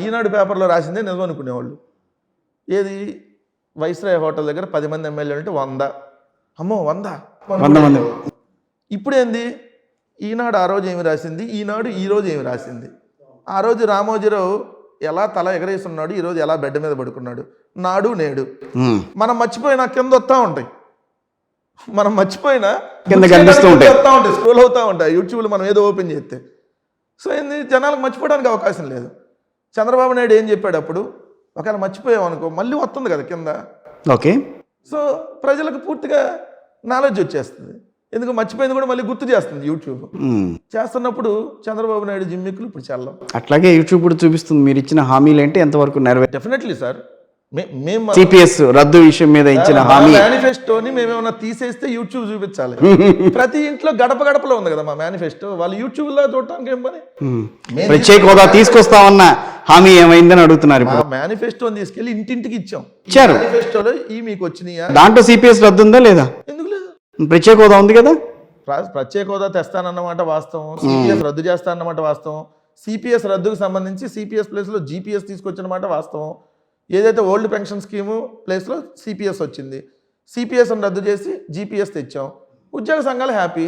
ఈనాడు పేపర్లో రాసిందే నిజం అనుకునేవాళ్ళు. ఏది వైస్రాయ్ హోటల్ దగ్గర 10 మంది ఎమ్మెల్యేలు అంటే 100, అమ్మో 100 మంది. ఇప్పుడు ఏంది, ఈనాడు ఆ రోజు ఏమి రాసింది, ఈనాడు ఈరోజు ఏమి రాసింది. ఆ రోజు రామోజీరావు ఎలా తల ఎగరేస్తున్నాడు, ఈరోజు ఎలా బెడ్ మీద పడుకున్నాడు, నాడు నేడు. మనం మర్చిపోయినా కింద వస్తూ ఉంటాయి, మనం మర్చిపోయినా కింద కనిపిస్తూ ఉంటాయి, స్క్రోల్ అవుతూ ఉంటాయి యూట్యూబ్లో మనం ఏదో ఓపెన్ చేస్తే. సో ఏంది, జనాలకు మర్చిపోవడానికి అవకాశం లేదు. చంద్రబాబు నాయుడు ఏం చెప్పాడు అప్పుడు, ఒకవేళ మర్చిపోయాం అనుకో మళ్ళీ వస్తుంది కదా కింద. ఓకే, సో ప్రజలకు పూర్తిగా నాలెడ్జ్ వచ్చేస్తుంది. ఎందుకు మర్చిపోయింది కూడా మళ్ళీ గుర్తు చేస్తుంది యూట్యూబ్. చేస్తున్నప్పుడు చంద్రబాబు నాయుడు జిమ్మిక్కులు ఇప్పుడు చల్లం. అట్లాగే యూట్యూబ్ కూడా చూపిస్తుంది మీరు ఇచ్చిన హామీలు ఏంటి ఎంతవరకు నెరవేరు. డెఫినెట్లీ సార్, మేము సిపిఎస్ రద్దు విషయం మీద ఇచ్చిన హామీ మేనిఫెస్టోని మేమేమన్నా తీసేస్తే యూట్యూబ్ చూపించాలి. ప్రతి ఇంట్లో గడప గడపలో ఉంది కదా మా మేనిఫెస్టో, వాళ్ళు యూట్యూబ్ లో చూడటానికి ఏం పని. ప్రత్యేక హోదా తీసుకొస్తామన్న హామీ ఏమైందని అడుగుతున్నారు. మేనిఫెస్టోని తీసుకెళ్లి ఇంటింటికి ఇచ్చాం. ఇచ్చారు. మేనిఫెస్టోలో ఈ మీకు వచ్చినాయా, దాంట్లో సిపిఎస్ రద్దు ఉందా లేదా? ఎందుకు లేదు, ప్రత్యేక హోదా ఉంది కదా. ప్రత్యేక హోదా తెస్తానన్నమాట వాస్తవం, సిపిఎస్ రద్దు చేస్తానన్నమాట వాస్తవం, సిపిఎస్ రద్దుకు సంబంధించి సిపిఎస్ ప్లేస్ లో జిపిఎస్ తీసుకొచ్చినమాట వాస్తవం. ఏదైతే ఓల్డ్ పెన్షన్ స్కీము ప్లేస్లో సిపిఎస్ వచ్చింది, సిపిఎస్ రద్దు చేసి జీపీఎస్ తెచ్చాం. ఉద్యోగ సంఘాలు హ్యాపీ.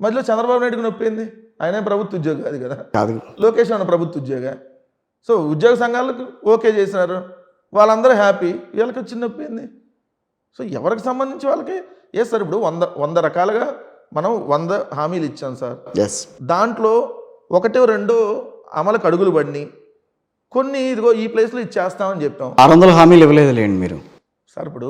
మధ్యలో చంద్రబాబు నాయుడుకి నొప్పింది, ఆయనే ప్రభుత్వ ఉద్యోగం అది కదా, లోకేష్ అన్న ప్రభుత్వ ఉద్యోగ. సో ఉద్యోగ సంఘాలకు ఓకే చేసినారు, వాళ్ళందరూ హ్యాపీ, వీళ్ళకి వచ్చి నొప్పింది. సో ఎవరికి సంబంధించి వాళ్ళకి ఏ సార్, ఇప్పుడు 100 రకాలుగా మనం 100 హామీలు ఇచ్చాం సార్. దాంట్లో 1-2 అమలుకు అడుగులు పడినాయి, కొన్ని ఇదిగో ఈ ప్లేస్లో ఇది చేస్తామని చెప్పాం. 600 హామీలు ఇవ్వలేదులేండి మీరు సార్. ఇప్పుడు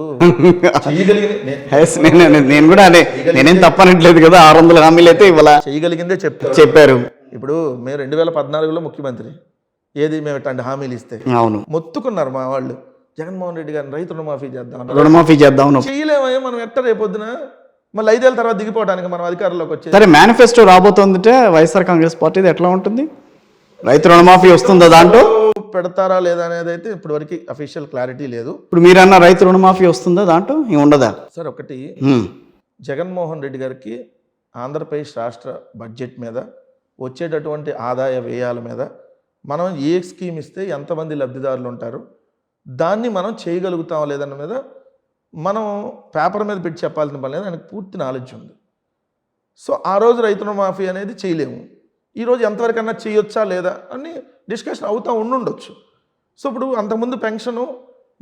నేను కూడా అదే, నేనేం తప్పనట్లేదు కదా, 600 హామీలు అయితే ఇవ్వాల, చేయగలిగిందే చెప్పారు. ఇప్పుడు మేము 2014లో ముఖ్యమంత్రి, ఏది మేము ఇట్లాంటి హామీలు ఇస్తే అవును మొత్తుకున్నారు మా వాళ్ళు, జగన్మోహన్ రెడ్డి గారిని రైతు రుణమాఫీ చేద్దాం చేయలేమో మనం ఎట్ట రేపొద్దున మళ్ళీ 5 ఏళ్ళ తర్వాత దిగిపోవడానికి మనం అధికారంలోకి వచ్చే. సరే, మేనిఫెస్టో రాబోతుందంటే వైఎస్ఆర్ కాంగ్రెస్ పార్టీది ఎట్లా ఉంటుంది, రైతు రుణమాఫీ వస్తుందా, దాంట్లో పెడతారా లేదా అనేది అయితే ఇప్పటి వరకు అఫీషియల్ క్లారిటీ లేదు. ఇప్పుడు మీరన్న రైతు రుణమాఫీ వస్తుందా, దాంట్లో ఉండదా సార్? ఒకటి, జగన్మోహన్ రెడ్డి గారికి ఆంధ్రప్రదేశ్ రాష్ట్ర బడ్జెట్ మీద వచ్చేటటువంటి ఆదాయ వ్యయాల మీద మనం ఏ స్కీమ్ ఇస్తే ఎంతమంది లబ్ధిదారులు ఉంటారు, దాన్ని మనం చేయగలుగుతాం లేదన్న మీద మనం పేపర్ మీద పెట్టి చెప్పాల్సిన పని లేదు, ఆయనకు పూర్తి నాలెడ్జ్ ఉంది. సో ఆ రోజు రైతు రుణమాఫీ అనేది చేయలేము, ఈరోజు ఎంతవరకన్నా చేయొచ్చా లేదా అని డిస్కషన్ అవుతూ ఉండుండొచ్చు. సో ఇప్పుడు అంతకుముందు పెన్షను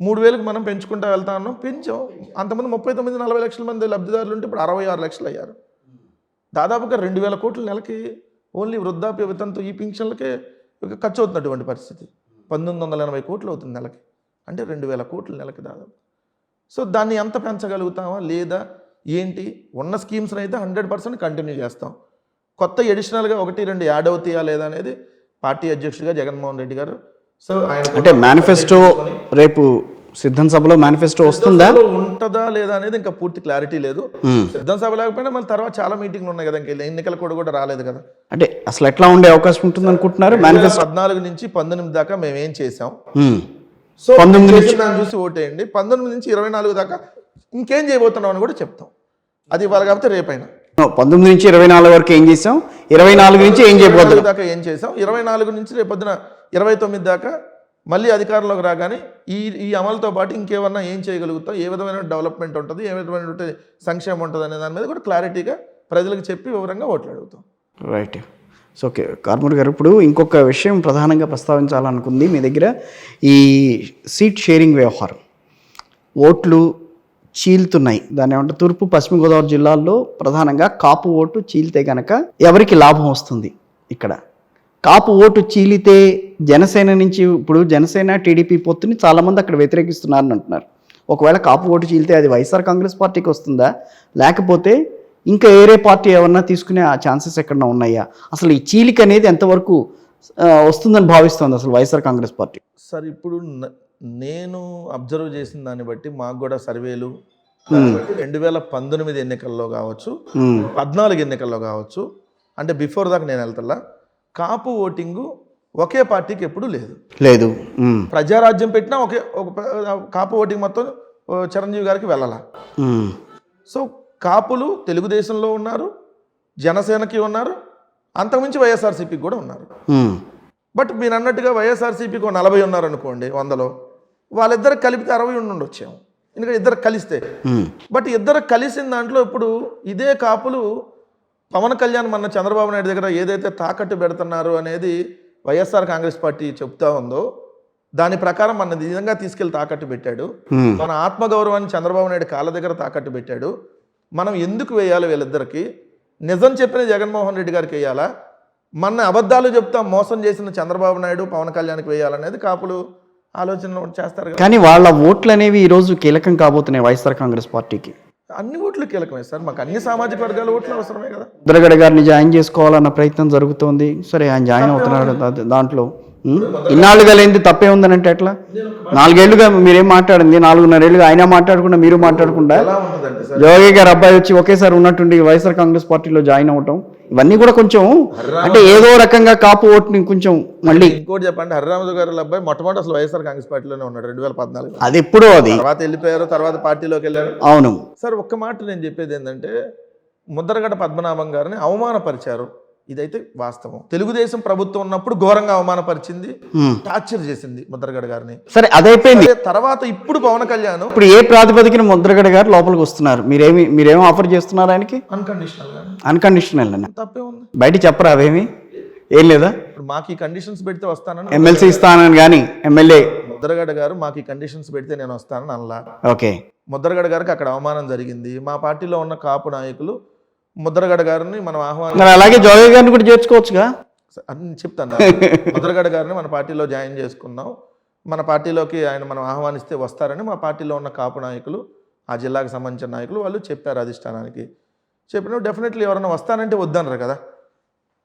3000కి మనం పెంచుకుంటూ వెళ్తా ఉన్నాం, పెంచాం. అంతకుముందు 39-40 లక్షల మంది లబ్ధిదారులు ఉంటే ఇప్పుడు 66 లక్షలు అయ్యారు. దాదాపుగా 2000 కోట్ల నెలకి ఓన్లీ వృద్ధాప్య వితంతు ఈ పెన్షన్లకే ఖర్చు అవుతున్నటువంటి పరిస్థితి. 1980 కోట్లు అవుతుంది నెలకి, అంటే 2000 కోట్ల నెలకి దాదాపు. సో దాన్ని ఎంత పెంచగలుగుతామా లేదా ఏంటి, ఉన్న స్కీమ్స్ని అయితే 100% కంటిన్యూ చేస్తాం. కొత్త ఎడిషనల్గా 1-2 యాడ్ అవుతాయా లేదా అనేది పార్టీ అధ్యక్షుడిగా జగన్మోహన్ రెడ్డి గారు. సో ఆయన అంటే మేనిఫెస్టో రేపు సిద్ధం సభలో మేనిఫెస్టో వస్తుందా, ఉంటుందా లేదా అనేది ఇంకా పూర్తి క్లారిటీ లేదు. సిద్ధం సభ లేకపోయినా మళ్ళీ తర్వాత చాలా మీటింగ్లు ఉన్నాయి కదా, ఇంకా ఎన్నికల కూడా రాలేదు కదా. అంటే అసలు ఎట్లా ఉండే అవకాశం ఉంటుంది అనుకుంటున్నారు? మేనిఫెస్టో 14 నుంచి 19 దాకా మేము ఏం చేసాం, సో 19 నుంచి దాన్ని చూసి ఓటేయండి. 19 నుంచి 24 దాకా ఇంకేం చేయబోతున్నాం అని కూడా చెప్తాం. అది ఇవాళ కాకపోతే రేపైనా. 19 నుంచి 24 వరకు ఏం చేసాం, 24 నుంచి ఏం చేయబోతున్నాం దాకా ఏం చేసాం, 24 నుంచి రేపొద్దున 29 దాకా మళ్ళీ అధికారంలోకి రాగానే ఈ అమలుతో పాటు ఇంకేమన్నా ఏం చేయగలుగుతాం, ఏ విధమైన డెవలప్మెంట్ ఉంటుంది, ఏ విధమైన సంక్షేమం ఉంటుంది అనే దాని మీద కూడా క్లారిటీగా ప్రజలకు చెప్పి వివరంగా ఓట్లు అడుగుతాం. రైట్. సో ఓకే కార్మూర్ గారు, ఇప్పుడు ఇంకొక విషయం ప్రధానంగా ప్రస్తావించాలనుకుంది మీ దగ్గర, ఈ సీట్ షేరింగ్ వ్యవహారం. ఓట్లు చీలుతున్నాయి, దాన్ని ఏమంటే తూర్పు పశ్చిమ గోదావరి జిల్లాల్లో ప్రధానంగా కాపు ఓటు చీలితే కనుక ఎవరికి లాభం వస్తుంది? ఇక్కడ కాపు ఓటు చీలితే జనసేన నుంచి, ఇప్పుడు జనసేన టీడీపీ పొత్తుని చాలామంది అక్కడ వ్యతిరేకిస్తున్నారని అంటున్నారు. ఒకవేళ కాపు ఓటు చీలితే అది వైఎస్ఆర్ కాంగ్రెస్ పార్టీకి వస్తుందా, లేకపోతే ఇంకా వేరే పార్టీ ఏమన్నా తీసుకునే ఆ ఛాన్సెస్ ఎక్కడన్నా ఉన్నాయా? అసలు ఈ చీలిక అనేది ఎంతవరకు వస్తుందని భావిస్తుంది అసలు వైఎస్ఆర్ కాంగ్రెస్ పార్టీ? సార్ ఇప్పుడు నేను అబ్జర్వ్ చేసిన దాన్ని బట్టి మాకు కూడా సర్వేలు 2019 ఎన్నికల్లో కావచ్చు, 14 ఎన్నికల్లో కావచ్చు, అంటే బిఫోర్ దాకా నేను వెళ్తా, కాపు ఓటింగు ఒకే పార్టీకి ఎప్పుడు లేదు. ప్రజారాజ్యం పెట్టినా కాపు ఓటింగ్ మొత్తం చిరంజీవి గారికి వెళ్ళాలా. సో కాపులు తెలుగుదేశంలో ఉన్నారు, జనసేనకి ఉన్నారు, అంతకుమించి వైఎస్ఆర్సీపీకి కూడా ఉన్నారు. బట్ మీరు అన్నట్టుగా వైఎస్ఆర్సీపీకి 40 ఉన్నారనుకోండి 100లో, వాళ్ళిద్దరు కలిపితే 60 ఉండొచ్చాము, ఎందుకంటే ఇద్దరు కలిస్తే. బట్ ఇద్దరు కలిసిన దాంట్లో ఇప్పుడు ఇదే కాపులు పవన్ కళ్యాణ్ మన చంద్రబాబు నాయుడు దగ్గర ఏదైతే తాకట్టు పెడుతున్నారు అనేది వైఎస్ఆర్ కాంగ్రెస్ పార్టీ చెప్తా ఉందో దాని ప్రకారం మన నిజంగా తీసుకెళ్లి తాకట్టు పెట్టాడు. మన ఆత్మగౌరవాన్ని చంద్రబాబు నాయుడు కాళ్ళ దగ్గర తాకట్టు పెట్టాడు. మనం ఎందుకు వేయాలి వీళ్ళిద్దరికి? నిజం చెప్పిన జగన్మోహన్ రెడ్డి గారికి వేయాలా, మన అబద్ధాలు చెప్తా మోసం చేసిన చంద్రబాబు నాయుడు పవన్ కళ్యాణ్కి వేయాలనేది కాపులు ఆలోచన చేస్తారు కదా. కానీ వాళ్ళ ఓట్లు అనేవి ఈరోజు కీలకం కాబోతున్నాయి వైఎస్ఆర్ కాంగ్రెస్ పార్టీకి. అన్ని ఓట్లు కీలకమే సార్, మాకు అన్ని సామాజిక వర్గాల ఓట్లు అవసరమే కదా. ముద్రగడ గారిని జాయిన్ చేసుకోవాలన్న ప్రయత్నం జరుగుతోంది. సరే, ఆయన జాయిన్ అవుతున్నాడు దాంట్లో. ఇన్నాళ్ళుగా లేనిది తప్పే ఉందని అంటే ఎట్లా? 4 ఏళ్లుగా మీరేం మాట్లాడింది, 4.5 ఏళ్ళుగా ఆయన మాట్లాడకుండా మీరు మాట్లాడకుండా ఎలా ఉంటుందంటే సార్, జోగి గారు అబ్బాయి వచ్చి ఒకేసారి ఉన్నట్టుండి వైఎస్ఆర్ కాంగ్రెస్ పార్టీలో జాయిన్ అవటం, ఇవన్నీ కూడా కొంచెం అంటే ఏదో రకంగా కాపు ఓటుని కొంచెం మళ్ళీ. ఇంకోటి చెప్పండి, హరిరామరాజు గారి అబ్బాయి మొట్టమొదటి అసలు వైఎస్ఆర్ కాంగ్రెస్ పార్టీలోనే ఉన్నాడు 2014. అది ఎప్పుడో అది తర్వాత వెళ్ళిపోయారు, తర్వాత పార్టీలోకి వెళ్ళారు. అవును సార్ ఒక్క మాట నేను చెప్పేది ఏంటంటే, ముద్రగడ పద్మనాభం గారిని అవమానపరిచారు, ఇదైతే వాస్తవం. తెలుగుదేశం ప్రభుత్వం ఉన్నప్పుడు ఘోరంగా అవమానపరిచింది, టార్చర్ చేసింది ముద్రగడ గారిని. సరే, అదైపోయింది. తర్వాత ఇప్పుడు పవన్ కళ్యాణ్ ఇప్పుడు ఏ ప్రాతిపదికన ముద్రగడ గారు లోపలికి వస్తున్నారు? మీరేమి ఆఫర్ చేస్తున్నారు ఆయనకి? అన్కండిషనల్ గా. అన్కండిషనల్ అన్న తప్పే ఉంది, బయట చెప్పరా అవేమి? ఏం లేదా? ఇప్పుడు మాకు ఈ కండిషన్స్ పెడితే వస్తానని ఎమ్మెల్సీ ఇస్తానని కానీ ఎమ్మెల్యే ముద్రగడ గారు మాకు ఈ కండిషన్స్ పెడితే నేను వస్తానని అనలా. ఓకే, ముద్రగడ గారికి అక్కడ అవమానం జరిగింది. మా పార్టీలో ఉన్న కాపు నాయకులు ముద్రగడ గారిని మనం ఆహ్వానం, మరి అలాగే జోగి గారిని కూడా చేర్చుకోవచ్చుగా అని చెప్తాను. ముద్రగడ గారిని మన పార్టీలో జాయిన్ చేసుకున్నాం, మన పార్టీలోకి ఆయన మనం ఆహ్వానిస్తే వస్తారని మా పార్టీలో ఉన్న కాపు నాయకులు, ఆ జిల్లాకు సంబంధించిన నాయకులు వాళ్ళు చెప్పారు అధిష్టానానికి. చెప్పినప్పుడు డెఫినెట్లీ ఎవరైనా వస్తానంటే వద్దనరు కదా.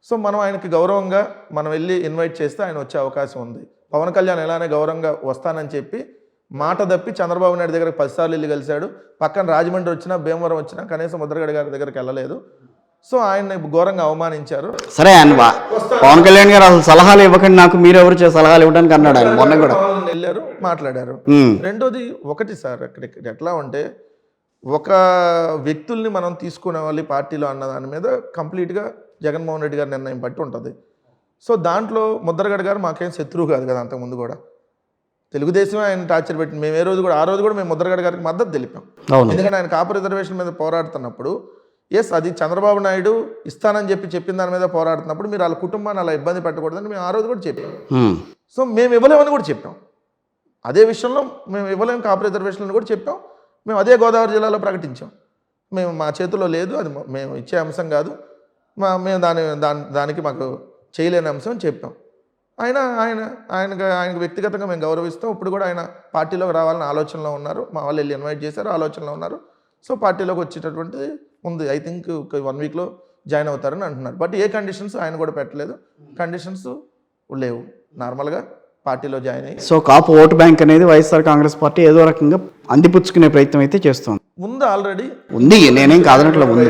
సో మనం ఆయనకి గౌరవంగా మనం వెళ్ళి ఇన్వైట్ చేస్తే ఆయన వచ్చే అవకాశం ఉంది. పవన్ కళ్యాణ్ ఎలానే గౌరవంగా వస్తానని చెప్పి మాట తప్పి చంద్రబాబు నాయుడు దగ్గర 10 సార్లు వెళ్ళి కలిశాడు. పక్కన రాజమండ్రి వచ్చినా భీమవరం వచ్చినా కనీసం ముద్రగడ గారి దగ్గరికి వెళ్ళలేదు. సో ఆయన్ని ఘోరంగా అవమానించారు. సరే, ఆయన పవన్ కళ్యాణ్ గారు అసలు సలహాలు ఇవ్వకండి నాకు, మీరెవరు సలహాలు ఇవ్వడానికి అన్నాడు ఆయన మొన్న కూడా. వెళ్ళారు, మాట్లాడారు. రెండోది ఒకటి సార్, అక్కడ ఎట్లా ఉంటే ఒక వ్యక్తుల్ని మనం తీసుకునేవాలి పార్టీలో అన్న దాని మీద కంప్లీట్గా జగన్మోహన్ రెడ్డి గారి నిర్ణయం బట్టి ఉంటుంది. సో దాంట్లో ముద్రగడ గారు మాకేం శత్రువు కాదు కదా. అంతకుముందు కూడా తెలుగుదేశమే ఆయన టార్చర్ పెట్టింది. మేము ఆ రోజు కూడా మేము ముద్రగడ గారికి మద్దతు తెలిపాం. ఎందుకంటే ఆయన కాపు రిజర్వేషన్ మీద పోరాడుతున్నప్పుడు, ఎస్ అది చంద్రబాబు నాయుడు ఇస్తానని చెప్పిన దాని మీద పోరాడుతున్నప్పుడు మీరు వాళ్ళ కుటుంబాన్ని అలా ఇబ్బంది పెట్టకూడదని మేము ఆ రోజు కూడా చెప్పాం. సో మేము ఇవ్వలేమని కూడా చెప్పాం. అదే విషయంలో మేము ఇవ్వలేము కాపు రిజర్వేషన్లు కూడా చెప్పాం. మేము అదే గోదావరి జిల్లాలో ప్రకటించాం. మా చేతిలో లేదు, అది మేము ఇచ్చే అంశం కాదు, మేము దానికి మాకు చేయలేని అంశం అని చెప్పాం. ఆయనకు వ్యక్తిగతంగా మేము గౌరవిస్తాం. ఇప్పుడు కూడా ఆయన పార్టీలోకి రావాలని ఆలోచనలో ఉన్నారు. మా వాళ్ళు వెళ్ళి ఇన్వైట్ చేశారు, ఆలోచనలో ఉన్నారు. సో పార్టీలోకి వచ్చేటటువంటిది ఉంది. ఐ థింక్ 1 వీక్లో జాయిన్ అవుతారని అంటున్నారు. బట్ ఏ కండిషన్స్ ఆయన కూడా పెట్టలేదు, కండిషన్స్ లేవు, నార్మల్గా పార్టీలో జాయిన్ అయ్యి. సో కాపు ఓటు బ్యాంక్ అనేది వైఎస్ఆర్ కాంగ్రెస్ పార్టీ ఏదో రకంగా అందిపుచ్చుకునే ప్రయత్నం అయితే చేస్తుంది. ముందు ఆల్రెడీ ఉంది, నేనేం కాదనట్లు ఉంది,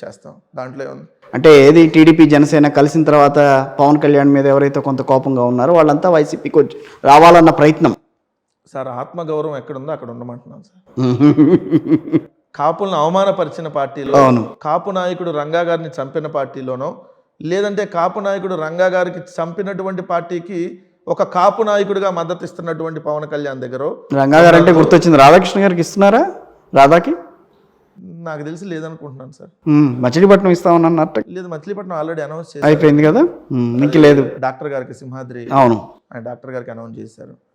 చేస్తాం, దాంట్లో ఉంది. అంటే ఏది టీడీపీ జనసేన కలిసిన తర్వాత పవన్ కళ్యాణ్ మీద ఎవరైతే కొంత కోపంగా ఉన్నారో వాళ్ళంతా వైసీపీకి వచ్చి రావాలన్న ప్రయత్నం. సార్ ఆత్మగౌరవం ఎక్కడుందో అక్కడ ఉండమంటున్నాం సార్. కాపులను అవమానపరిచిన పార్టీలో, కాపు నాయకుడు రంగా గారిని చంపిన పార్టీలోనో, లేదంటే కాపు నాయకుడు రంగా గారికి చంపినటువంటి పార్టీకి ఒక కాపు నాయకుడిగా మద్దతు ఇస్తున్నటువంటి పవన్ కళ్యాణ్ దగ్గర, రంగా గారు అంటే గుర్తొచ్చింది, రాధాకృష్ణ గారికి ఇస్తున్నారా? రాధాకి నాకు తెలిసి లేదనుకుంటున్నాను సార్. మచిలీపట్నం ఇస్తామన్నట్టు లేదు, మచిలీపట్నం ఆల్రెడీ అనౌన్స్ చేసి అయిపోయింది కదా, ఇంక లేదు. డాక్టర్ గారికి సింహాద్రి, అవును, ఆయన డాక్టర్ గారికి అనౌన్స్ చేశారు.